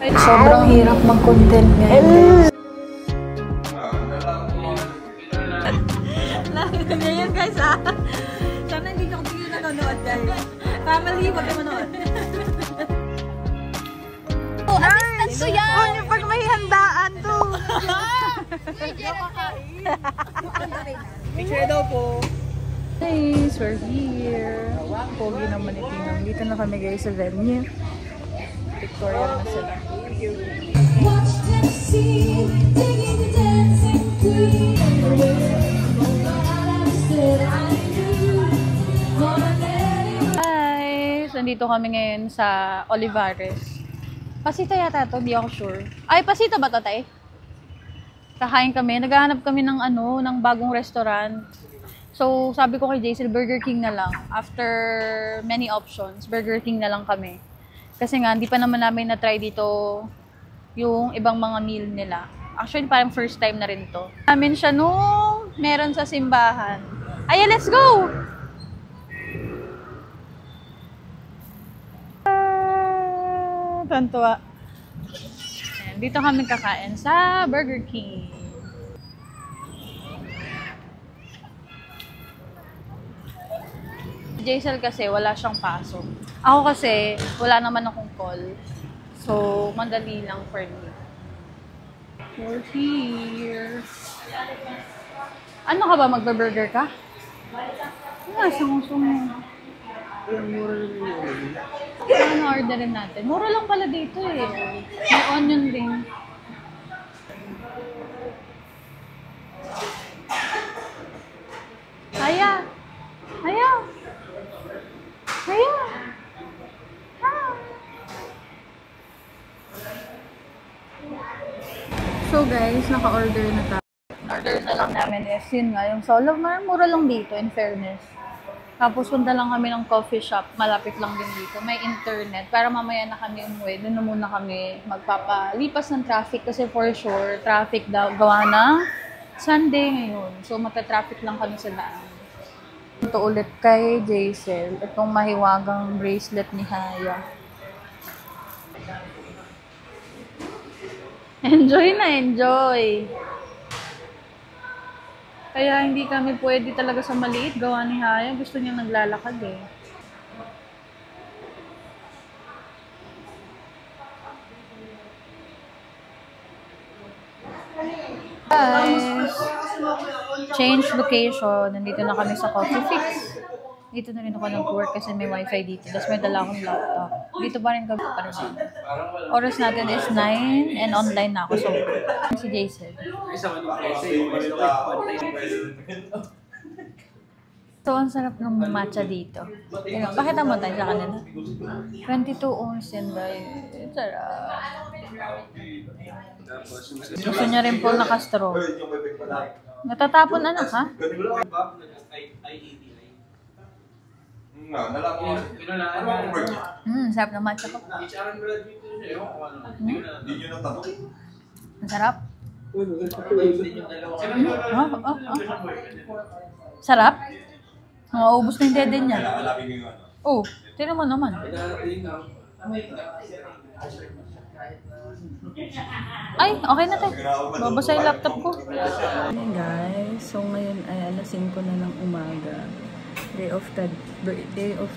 Sobrang hirap mag-content ngayon. Ngayon guys sana hindi nyo tingin nanonood guys. Family, wag ka manood. Nice! So yan! Pag may handaan to! Picture daw po. Guys, we're here. Pogi naman itinang. Dito na kami guys sa venue. Victoria na sila. Watch them see, digging the dancing queen. Guys, nandito kami ngayon sa Olivares. Pasita yata to, di ako sure. Ay, pasita ba to, tay? Kakain kami. Naghahanap kami ng ng bagong restaurant. So, sabi ko kay Jaisel, Burger King na lang. After many options, Burger King na lang kami. Kasi nga, hindi pa naman namin na-try dito yung ibang mga meal nila. Actually, parang first time na rin to. Namin siya nung meron sa simbahan. Ay, let's go! Tantua. Dito kami kakain sa Burger King. Jaisel kasi wala siyang pasok. Ako kasi wala naman akong call. So, madali lang for me. We're here. Ano ka ba? Magba-burger ka? Sumusunod. Ano orderin natin? Mura lang pala dito eh. May onion ring. Haya! Haya! Haya! So guys, naka-order na tayo. Order na lang namin is yun nga, yung solo mura lang dito in fairness. Tapos punta lang kami ng coffee shop, malapit lang din dito. May internet, para mamaya na kami umuwi. Doon na muna kami magpapalipas ng traffic kasi for sure, traffic daw gawa ng Sunday ngayon. So mata-traffic lang kami sa daan. Ito ulit kay Jaisel, itong mahiwagang bracelet ni Haya. Enjoy na enjoy! Kaya hindi kami pwede talaga sa maliit. Gawa ni Haya. Gusto niya naglalakad eh. Guys! Change location. Nandito na kami sa Coffee Fix. Dito na rin ako nag-work kasi may wifi dito. Tapos may dala akong laptop. Dito pa rin kami pa rin. Oras natin is 9 and online na ako. So, si Jaisel. So, ang sarap ng matcha dito. Bakit naman tayo sa kanila? 22 ounce yan ba? Sarap. Gusto niya rin po naka-straw. Natatapon anak ha? Sarap ng matcha ko. Ang sarap? Sarap? Maubos na yung dede niya. Oh, tinan mo naman. Ay, okay na tayo. Babasa yung laptop ko. Hey guys, so ngayon ay alas 5 na ng umaga. Day off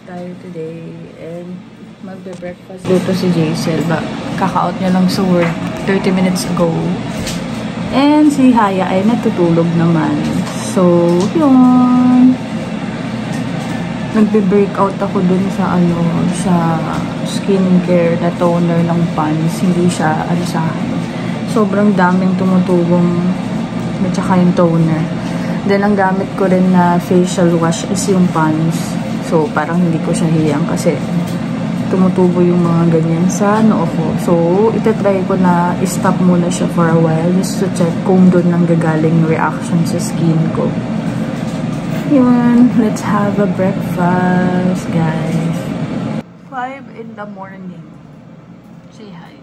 tayo today and magbe-breakfast dito si Jaisel. Kaka-out niya lang sa work 30 minutes ago. And si Haya ay natutulog naman. So, yun. Nagbe-breakout ako dun sa sa skincare na toner ng Pond's. Hindi siya sa akin. Sobrang daming tumutubong at saka yung toner. Then, ang gamit ko rin na facial wash is yung Pond's. So, parang hindi ko siya hiyang kasi tumutubo yung mga ganyan sa noo ko. So, itatry ko na i-stop muna siya for a while just to check kung doon nang gagaling reaction sa skin ko. Yun, let's have a breakfast, guys. 5 in the morning. Say hi.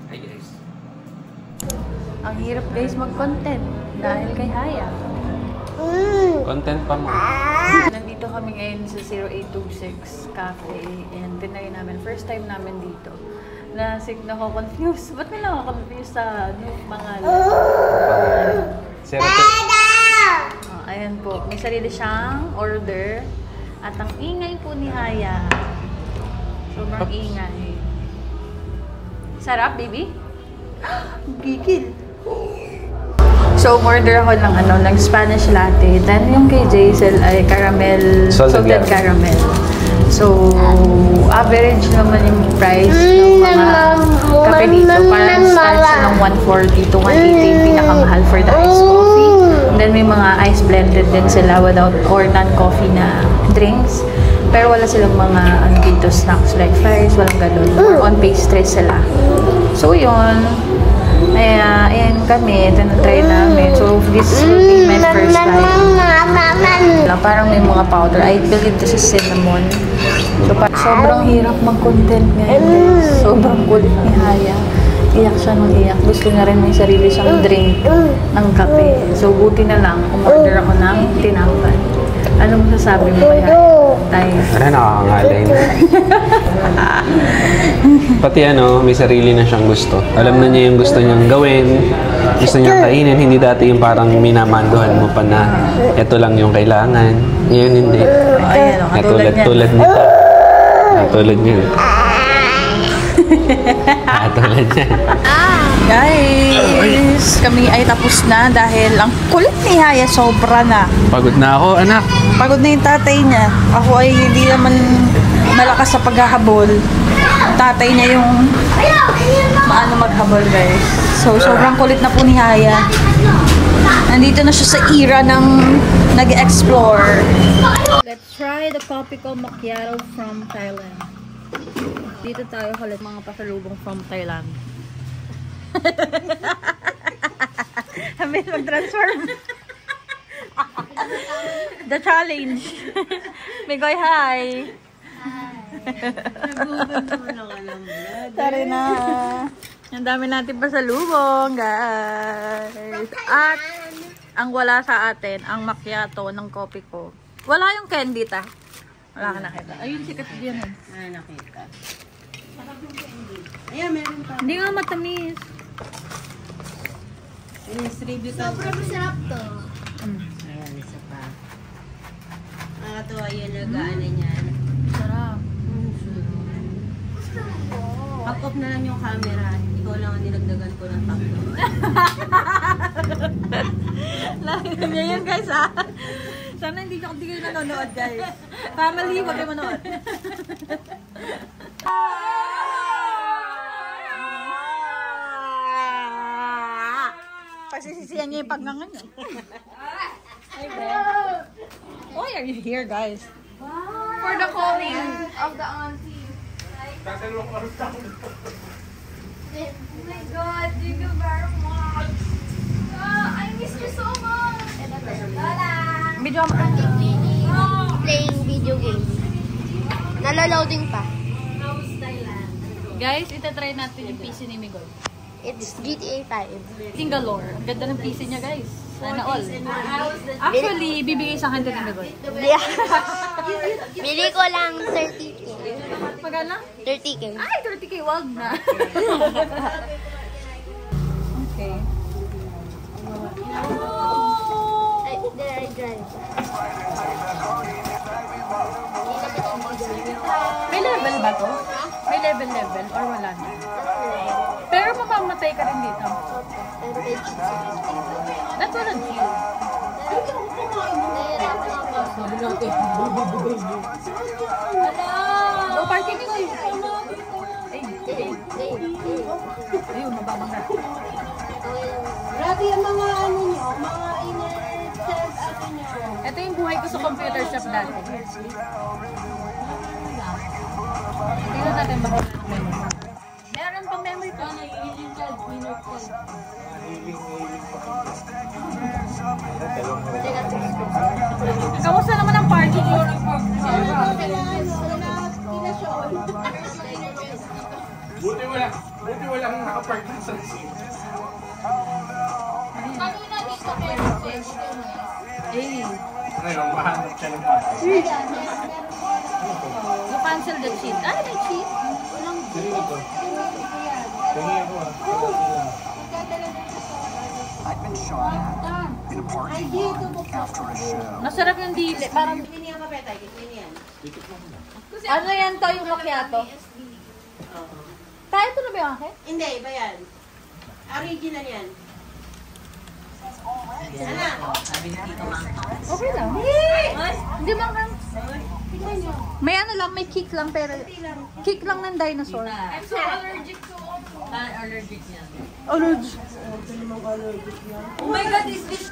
Hi, guys. Ang hirap, guys, mag-content dahil kay Haya. Content pa mo. Nandito kami ngayon sa 0826 Cafe and tinry namin. First time namin dito. na ako confused. Ba't na ako confused sa pangalan? Ayan po. May sarili siyang order. At ang ingay po ni Haya. Sobrang ingay. Sarap, baby? Gigil. So, order ako ng Spanish latte. Then, yung kay Jaisel ay caramel, salted caramel. So, average naman yung price ng mga kape dito. Parang start siya ng 140 to 180 yung pinakamahal for the iced coffee. And then, may mga ice blended din sila without or non-coffee na drinks. Pero wala silang mga dito snacks like fries, walang ganun. More on pastries sila. So, yun. Kaya, ayan kami. Ito na-try namin. So, this will be my first time. Parang may mga powder. I believe this is cinnamon. So, sobrang hirap mag-content ngayon, guys. Sobrang kulit ni Haya. Iyak siya nung iyak. Gusto niya rin may sarili siyang drink ng kape. So, buti na lang. Umorder ako ng tinapay. Ano mo sasabi mo kaya? Tayo. Ano, nakakangalay na. Pati may sarili na siyang gusto. Alam na niya yung gusto niyang gawin, gusto niyang kainin. Hindi dati yung parang minamanduhan mo pa na ito lang yung kailangan. Ngayon hindi. Ayan, tulad nito. Tulad niya. Tulad niya. Guys, kami ay tapos na dahil ang kulit ni Haya sobra na. Pagod na ako, anak. Pagod na yung tatay niya. Ako ay hindi naman malakas sa paghahabol. Tatay niya yung maano maghabol, guys. So, sobrang kulit na po ni Haya. Nandito na siya sa era ng nag-explore. Let's try the Kopiko Macchiato from Thailand. Dito tayo ulit mga pasalubong from Thailand. Hamin mag-transform. The challenge. Migoy, hi! Tari na. Ang dami natin pasalubong, guys. At ang wala sa atin, ang macchiato ng Kopiko. Wala yung candy, ta. Wala ka nakita. Ayun, sikat yun eh. Nakita. Ayan, meron pa. Hindi nga matamis. Sobrang masarap to. Ayan, isa pa. Ito, ayan, nag-ano niyan. Sarap. Pag-off na lang yung camera. Ikaw lang ang nilagdagan ko ng tatlo. Lagi niya yun, guys, ha? Sana hindi kayo nanonood, guys. Family, wag kayo manood. Pagsisisihan niya yung pagngangan niya. Why are you here, guys? For the calling of the auntie. Oh my God, thank you very much. I miss you so much. Lola. Video mo. Playing video game. Naloloading pa. Guys, itatry natin yung PC ni Migoy. It's GTA 5. Singalore. Ang ganda ng PC niya, guys. Sana all. Actually, bibigay sa akin din ni Migoy. Bili ko lang 30k. Magana? 30k. Ay, 30k. Wag na. Okay. Ay, there I drive. May level ba to? May level or wala na? Pero mamamatay ka rin dito. Pero may cheats. That's what I'm feel. Hello! Go parking ko eh. Ayun, mababang na. Grabe yung mga ano nyo, mga inner-self ano nyo. Ito yung buhay ko sa computer shop dati. Tingnan natin baka wala ng memory. Meron pang memory pa. Kamusta naman ang party ko? Buti walang nakapark sa scene. Kanina dito meron din. Eh, Ngayon, mahanap siya ng parking. you cancel the cheat. Ay, may cheat. Walang Sarili ko. Sarili ko ah. I'd been shot at in a parking lot after a show. Masarap yung dili. Parang, ano yan to, yung macchiato? Tayo ito na ba yung akin? Hindi, iba yan. Original yan. Ano? Okay lang. Hindi man kan. May ano lang, may kick lang, pero kick lang ng dinosaur. I'm so allergic to Allergic. Oh my God, is this